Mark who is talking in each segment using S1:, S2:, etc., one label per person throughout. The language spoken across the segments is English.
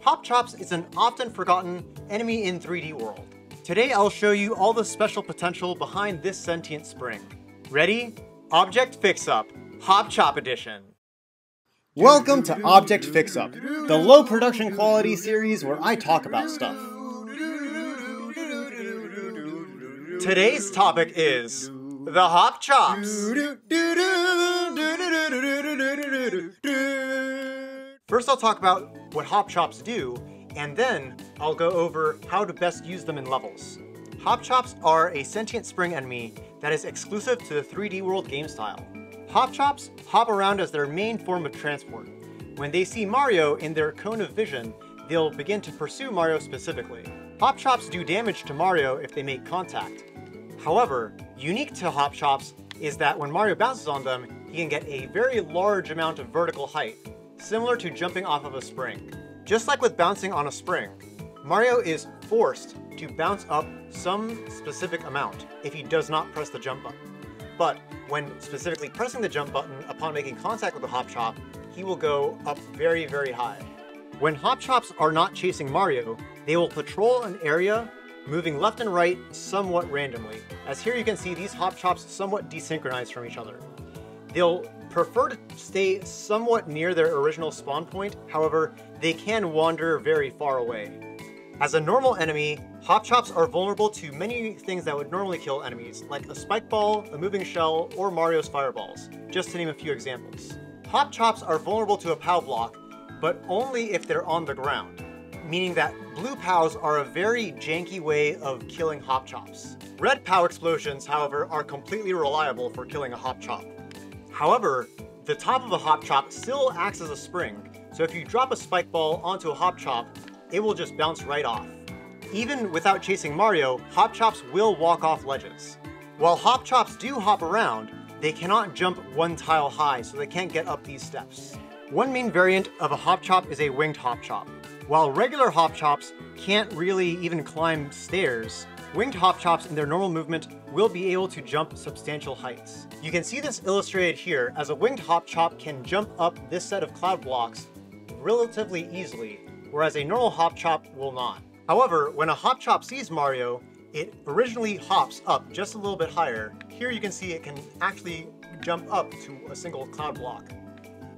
S1: Hop Chops is an often forgotten enemy in 3D World. Today I'll show you all the special potential behind this sentient spring. Ready? Object Fix-Up, Hop Chop Edition. Welcome to Object Fix-Up, the low production quality series where I talk about stuff. Today's topic is the Hop Chops. First I'll talk about what Hop Chops do, and then I'll go over how to best use them in levels. Hop Chops are a sentient spring enemy that is exclusive to the 3D World game style. Hop Chops hop around as their main form of transport. When they see Mario in their cone of vision, they'll begin to pursue Mario specifically. Hop Chops do damage to Mario if they make contact. However, unique to Hop Chops is that when Mario bounces on them, he can get a very large amount of vertical height, similar to jumping off of a spring. Just like with bouncing on a spring, Mario is forced to bounce up some specific amount if he does not press the jump button. But when specifically pressing the jump button upon making contact with the Hop Chop, he will go up very, very high. When Hop Chops are not chasing Mario, they will patrol an area, moving left and right somewhat randomly. As here you can see these Hop Chops somewhat desynchronized from each other. They'll prefer to stay somewhat near their original spawn point, however, they can wander very far away. As a normal enemy, Hop Chops are vulnerable to many things that would normally kill enemies, like a spike ball, a moving shell, or Mario's fireballs, just to name a few examples. Hop Chops are vulnerable to a POW block, but only if they're on the ground, meaning that blue POWs are a very janky way of killing Hop Chops. Red POW explosions, however, are completely reliable for killing a Hop Chop. However, the top of a Hop Chop still acts as a spring, so if you drop a spike ball onto a Hop Chop, it will just bounce right off. Even without chasing Mario, Hop Chops will walk off ledges. While Hop Chops do hop around, they cannot jump one tile high, so they can't get up these steps. One main variant of a Hop Chop is a winged Hop Chop. While regular Hop Chops can't really even climb stairs, winged Hop Chops in their normal movement will be able to jump substantial heights. You can see this illustrated here as a winged Hop Chop can jump up this set of cloud blocks relatively easily, whereas a normal Hop Chop will not. However, when a Hop Chop sees Mario, it originally hops up just a little bit higher. Here you can see it can actually jump up to a single cloud block.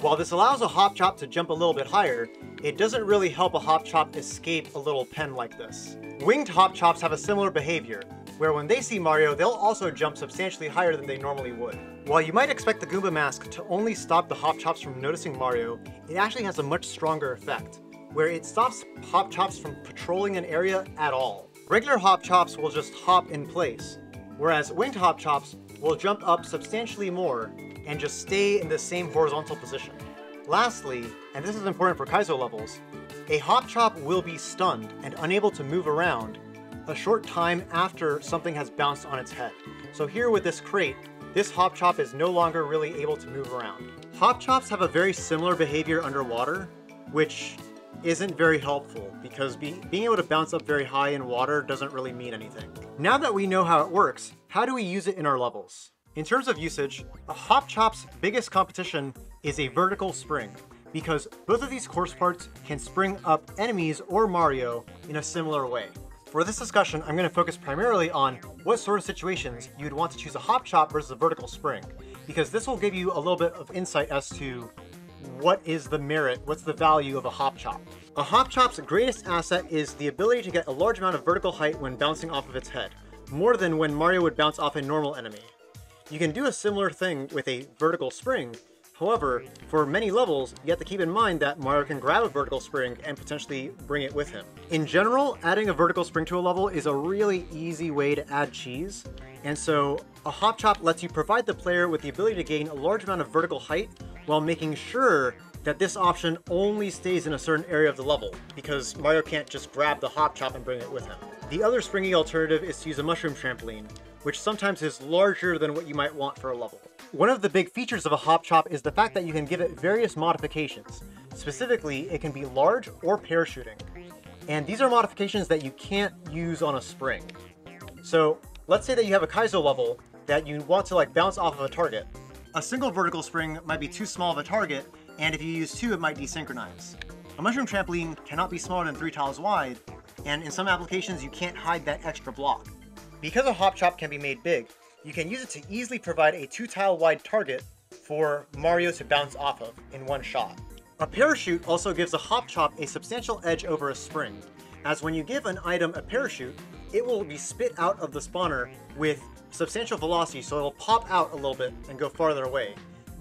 S1: While this allows a Hop Chop to jump a little bit higher, it doesn't really help a Hop Chop escape a little pen like this. Winged Hop Chops have a similar behavior, where when they see Mario, they'll also jump substantially higher than they normally would. While you might expect the Goomba mask to only stop the Hop Chops from noticing Mario, it actually has a much stronger effect, where it stops Hop Chops from patrolling an area at all. Regular Hop Chops will just hop in place, whereas winged Hop Chops will jump up substantially more and just stay in the same horizontal position. Lastly, and this is important for Kaizo levels, a Hop Chop will be stunned and unable to move around a short time after something has bounced on its head. So here with this crate, this Hop Chop is no longer really able to move around. Hop Chops have a very similar behavior underwater, which isn't very helpful because being able to bounce up very high in water doesn't really mean anything. Now that we know how it works, how do we use it in our levels? In terms of usage, a Hop Chop's biggest competition is a vertical spring, because both of these course parts can spring up enemies or Mario in a similar way. For this discussion, I'm going to focus primarily on what sort of situations you'd want to choose a Hop Chop versus a vertical spring, because this will give you a little bit of insight as to what is the merit, what's the value of a Hop Chop. A Hop Chop's greatest asset is the ability to get a large amount of vertical height when bouncing off of its head, more than when Mario would bounce off a normal enemy. You can do a similar thing with a vertical spring. However, for many levels, you have to keep in mind that Mario can grab a vertical spring and potentially bring it with him. In general, adding a vertical spring to a level is a really easy way to add cheese, and so a Hop Chop lets you provide the player with the ability to gain a large amount of vertical height while making sure that this option only stays in a certain area of the level, because Mario can't just grab the Hop Chop and bring it with him. The other springy alternative is to use a mushroom trampoline, which sometimes is larger than what you might want for a level. One of the big features of a Hop Chop is the fact that you can give it various modifications. Specifically, it can be large or parachuting. And these are modifications that you can't use on a spring. So let's say that you have a Kaizo level that you want to bounce off of a target. A single vertical spring might be too small of a target, and if you use two, it might desynchronize. A mushroom trampoline cannot be smaller than 3 tiles wide, and in some applications you can't hide that extra block. Because a hop chop can be made big, you can use it to easily provide a 2-tile wide target for Mario to bounce off of in one shot. A parachute also gives a hop chop a substantial edge over a spring, as when you give an item a parachute, it will be spit out of the spawner with substantial velocity, so it'll pop out a little bit and go farther away.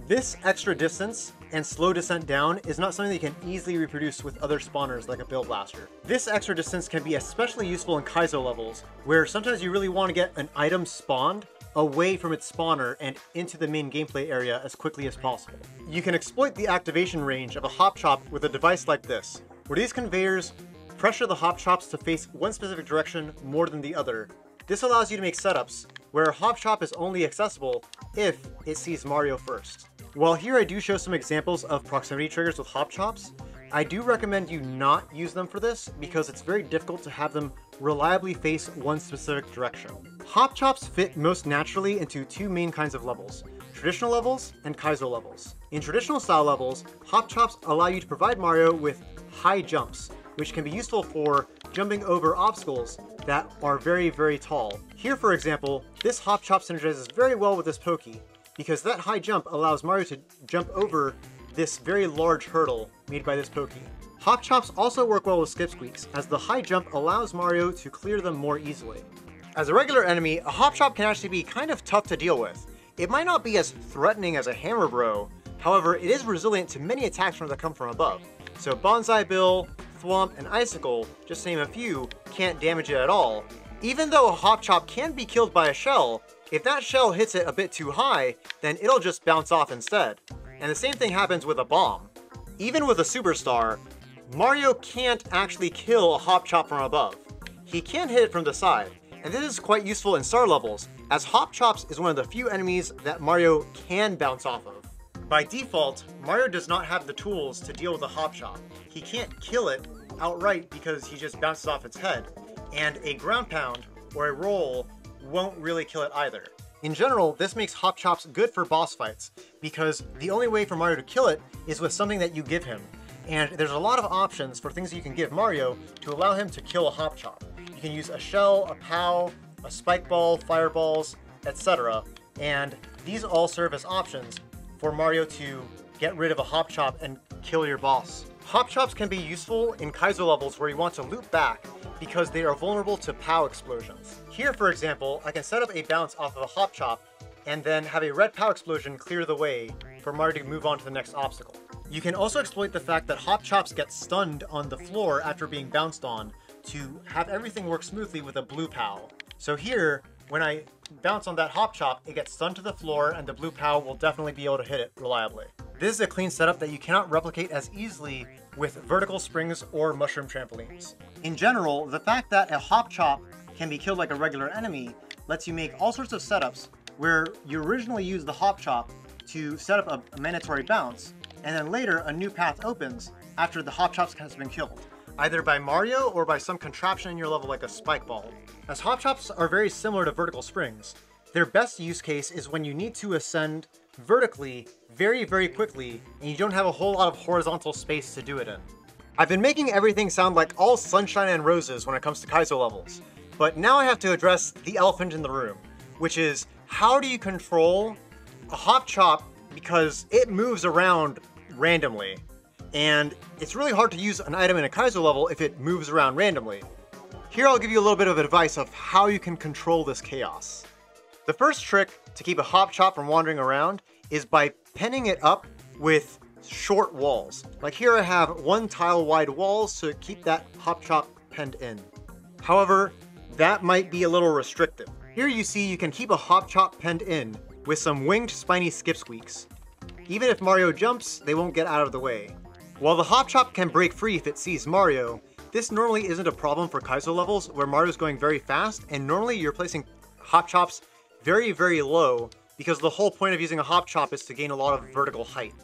S1: This extra distance and slow descent down is not something that you can easily reproduce with other spawners like a Bill Blaster. This extra distance can be especially useful in Kaizo levels, where sometimes you really want to get an item spawned away from its spawner and into the main gameplay area as quickly as possible. You can exploit the activation range of a hop chop with a device like this, where these conveyors pressure the hop chops to face one specific direction more than the other. This allows you to make setups where a hop chop is only accessible if it sees Mario first. While here I do show some examples of proximity triggers with hop chops, I do recommend you not use them for this because it's very difficult to have them reliably face one specific direction. Hop chops fit most naturally into 2 main kinds of levels: traditional levels and Kaizo levels. In traditional style levels, hop chops allow you to provide Mario with high jumps, which can be useful for jumping over obstacles that are very, very tall. Here, for example, this hop chop synergizes very well with this Pokey, because that high jump allows Mario to jump over this very large hurdle made by this Pokey. Hop chops also work well with skip squeaks, as the high jump allows Mario to clear them more easily. As a regular enemy, a hop chop can actually be kind of tough to deal with. It might not be as threatening as a Hammer Bro, however, it is resilient to many attacks that come from above. So Bonsai Bill, Thwomp, and Icicle, just to name a few, can't damage it at all. Even though a hop chop can be killed by a shell, if that shell hits it a bit too high, then it'll just bounce off instead. And the same thing happens with a bomb. Even with a superstar, Mario can't actually kill a hop chop from above. He can hit it from the side, and this is quite useful in star levels, as hop chops is one of the few enemies that Mario can bounce off of. By default, Mario does not have the tools to deal with a hop chop. He can't kill it outright because he just bounces off its head, and a ground pound or a roll won't really kill it either. In general, this makes hop chops good for boss fights, because the only way for Mario to kill it is with something that you give him. And there's a lot of options for things that you can give Mario to allow him to kill a hop chop. You can use a shell, a POW, a spike ball, fireballs, etc. And these all serve as options for Mario to get rid of a hop chop and kill your boss. Hop chops can be useful in Kaizo levels where you want to loop back because they are vulnerable to POW explosions. Here, for example, I can set up a bounce off of a hop chop and then have a red POW explosion clear the way for Mario to move on to the next obstacle. You can also exploit the fact that hop chops get stunned on the floor after being bounced on to have everything work smoothly with a blue POW. So here, when I bounce on that hop chop, it gets stunned to the floor and the blue POW will definitely be able to hit it reliably. This is a clean setup that you cannot replicate as easily with vertical springs or mushroom trampolines. In general, the fact that a hop chop can be killed like a regular enemy lets you make all sorts of setups where you originally use the hop chop to set up a mandatory bounce, and then later a new path opens after the hop chop has been killed, either by Mario or by some contraption in your level like a spike ball. As hop chops are very similar to vertical springs, their best use case is when you need to ascend vertically very, very quickly and you don't have a whole lot of horizontal space to do it in. I've been making everything sound like all sunshine and roses when it comes to Kaizo levels, but now I have to address the elephant in the room, which is how do you control a hop chop because it moves around randomly, and it's really hard to use an item in a Kaizo level if it moves around randomly. Here I'll give you a little bit of advice of how you can control this chaos. The first trick to keep a hop chop from wandering around is by penning it up with short walls. Like here I have 1 tile wide walls to keep that hop chop penned in. However, that might be a little restrictive. Here you see you can keep a hop chop penned in with some winged spiny skip squeaks. Even if Mario jumps, they won't get out of the way. While the hop chop can break free if it sees Mario, this normally isn't a problem for Kaizo levels where Mario's going very fast, and normally you're placing hop chops very, very low because the whole point of using a hop chop is to gain a lot of vertical height.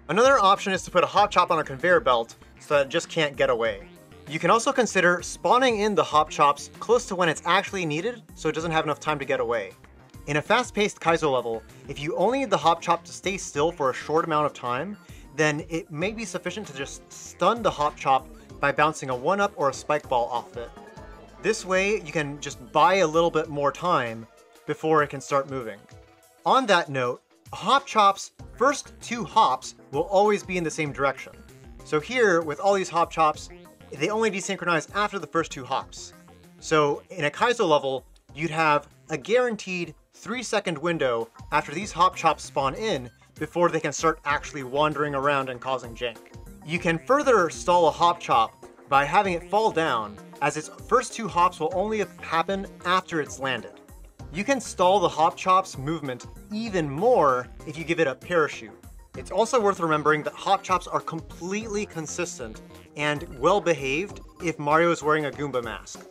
S1: Another option is to put a hop chop on a conveyor belt so that it just can't get away. You can also consider spawning in the hop chops close to when it's actually needed so it doesn't have enough time to get away. In a fast-paced Kaizo level, if you only need the hop chop to stay still for a short amount of time, then it may be sufficient to just stun the Hop Chop by bouncing a 1-up or a spike ball off it. This way, you can just buy a little bit more time before it can start moving. On that note, Hop Chop's first 2 hops will always be in the same direction. So here, with all these Hop Chops, they only desynchronize after the first 2 hops. So in a Kaizo level, you'd have a guaranteed 3-second window after these Hop Chops spawn in before they can start actually wandering around and causing jank. You can further stall a Hop Chop by having it fall down, as its first 2 hops will only happen after it's landed. You can stall the Hop Chop's movement even more if you give it a parachute. It's also worth remembering that Hop Chops are completely consistent and well-behaved if Mario is wearing a Goomba mask.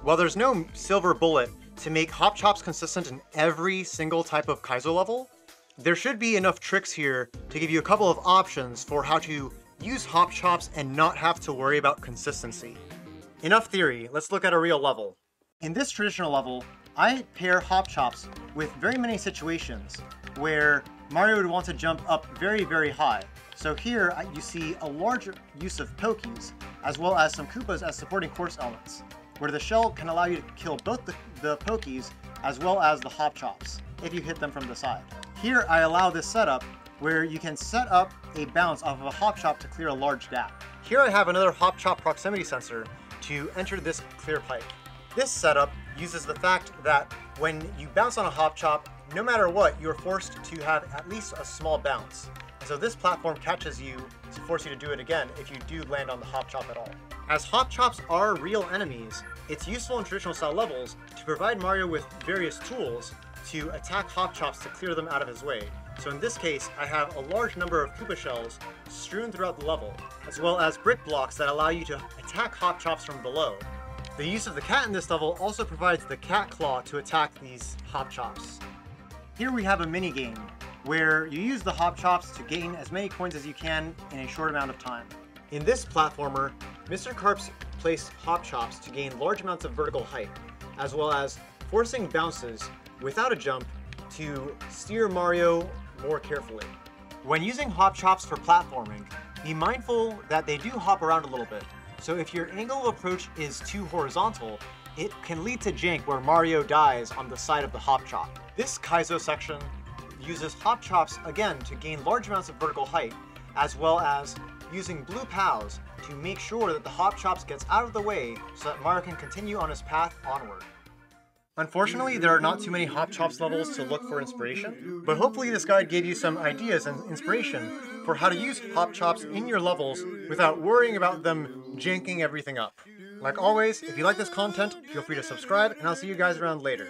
S1: While there's no silver bullet to make Hop Chops consistent in every single type of Kaizo level, there should be enough tricks here to give you a couple of options for how to use Hop Chops and not have to worry about consistency. Enough theory, let's look at a real level. In this traditional level, I pair Hop Chops with very many situations where Mario would want to jump up very, very high. So here you see a larger use of Pokies, as well as some Koopas as supporting course elements, where the shell can allow you to kill both the Pokies as well as the Hop Chops, if you hit them from the side. Here I allow this setup where you can set up a bounce off of a Hop Chop to clear a large gap. Here I have another Hop Chop proximity sensor to enter this clear pipe. This setup uses the fact that when you bounce on a Hop Chop, no matter what, you're forced to have at least a small bounce. And so this platform catches you to force you to do it again if you do land on the Hop Chop at all. As Hop Chops are real enemies, it's useful in traditional style levels to provide Mario with various tools to attack Hop Chops to clear them out of his way. So in this case, I have a large number of Koopa shells strewn throughout the level, as well as brick blocks that allow you to attack Hop Chops from below. The use of the cat in this level also provides the cat claw to attack these Hop Chops. Here we have a mini game where you use the Hop Chops to gain as many coins as you can in a short amount of time. In this platformer, Mr. Carps placed Hop Chops to gain large amounts of vertical height, as well as forcing bounces without a jump to steer Mario more carefully. When using Hop Chops for platforming, be mindful that they do hop around a little bit. So if your angle of approach is too horizontal, it can lead to jank where Mario dies on the side of the Hop Chop. This Kaizo section uses Hop Chops again to gain large amounts of vertical height, as well as using blue POWs to make sure that the Hop Chops gets out of the way so that Mario can continue on his path onward. Unfortunately, there are not too many Hop Chops levels to look for inspiration, but hopefully this guide gave you some ideas and inspiration for how to use Hop Chops in your levels without worrying about them janking everything up. Like always, if you like this content, feel free to subscribe, and I'll see you guys around later.